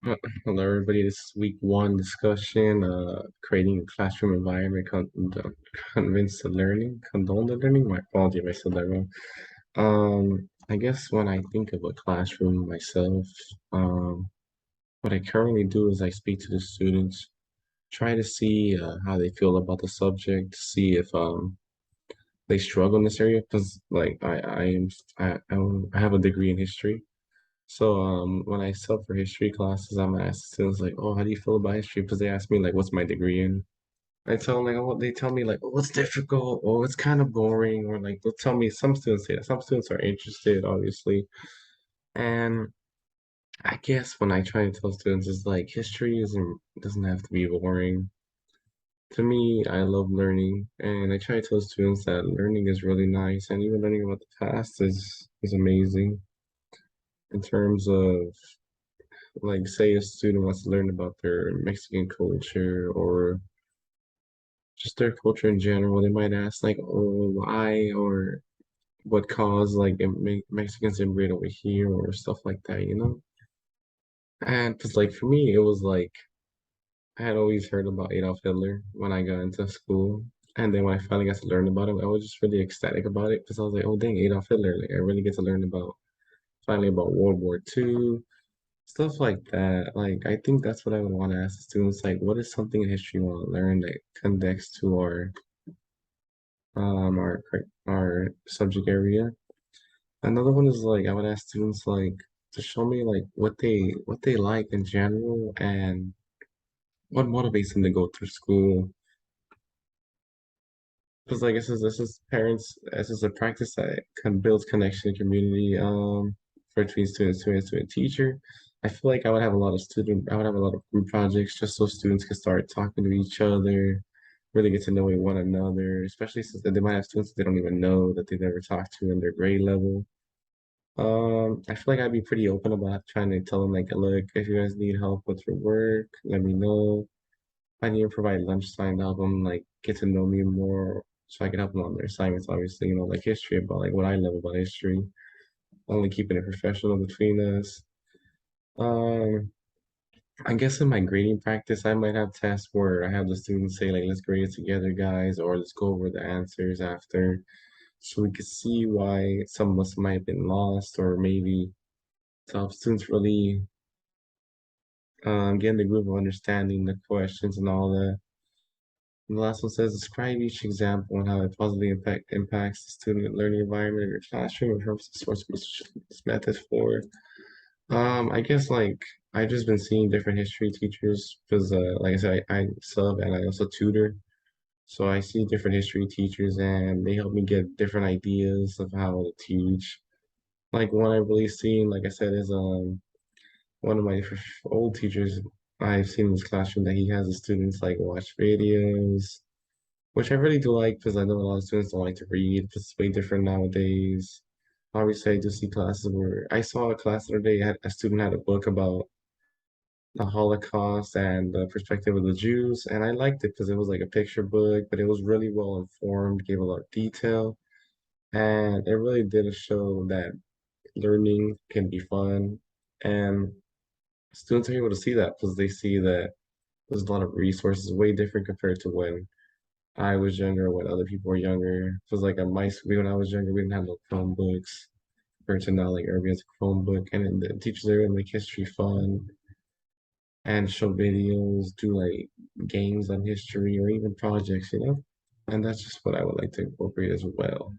Uh, Hello, everybody. This is week one discussion, creating a classroom environment convince the learning, condone the learning. My apology if I said that wrong. I guess when I think of a classroom myself, what I currently do is I speak to the students, try to see how they feel about the subject, see if they struggle in this area. Because like I have a degree in history. So when I sub for history classes, I'm asking students like, "Oh, how do you feel about history?" Because they ask me like, "What's my degree in?" I tell them like, "Oh," they tell me like, "Oh, it's difficult," or "It's kind of boring," or like they'll tell me. Some students say that. Some students are interested, obviously, and I guess when I try to tell students is like history doesn't have to be boring. To me, I love learning, and I try to tell students that learning is really nice, and even learning about the past is amazing in terms of like say a student wants to learn about their Mexican culture or just their culture in general, they might ask like, oh, why or what caused like Mexicans immigrate over here or stuff like that, you know? And because like for me, it was like I had always heard about Adolf Hitler when I got into school. And then when I finally got to learn about him, I was just really ecstatic about it because I was like, oh dang, Adolf Hitler. Like I really get to learn about finally about World War II. Stuff like that. Like, I think that's what I would want to ask the students. Like, what is something in history you want to learn that connects to our subject area? Another one is like I would ask students like to show me like what they like in general and what motivates them to go through school. Because like this is parents, this is a practice that can build connection and community for between student teacher. I feel like I would have a lot of group projects just so students can start talking to each other, really get to know one another, especially since they might have students that they don't even know that they never talked to in their grade level. I feel like I'd be pretty open about trying to tell them like, look, if you guys need help with your work, let me know. I need to provide lunchtime to help them like get to know me more so I can help them on their assignments, obviously, like history about like what I love about history, only keeping it professional between us. Um, I guess in my grading practice, I might have tests where I have the students say like, let's grade it together, guys, or let's go over the answers after so we could see why some of us might have been lost or maybe to help students really get in the groove of understanding the questions and all that. And the last one says, describe each example and how it positively impacts the student learning environment in your classroom and helps the source method for. I guess like I've just been seeing different history teachers because, like I said, I sub and I also tutor. So I see different history teachers and they help me get different ideas of how to teach. Like one I've really seen, like I said, is one of my old teachers I've seen in his classroom that he has the students like watch videos which I really do like because I know a lot of students don't like to read because it's way different nowadays. Obviously, I do see classes where I saw a class the other day, a student had a book about the Holocaust and the perspective of the Jews, and I liked it because it was like a picture book, but it was really well informed, gave a lot of detail, and it really did show that learning can be fun, and students are able to see that because they see that there's a lot of resources, way different compared to when I was younger, when other people were younger. It was like at my school when I was younger, we didn't have no Chromebooks. Compared to now, like everybody has a Chromebook, and then the teachers are gonna make history fun and show videos, do like games on history or even projects, And that's just what I would like to incorporate as well.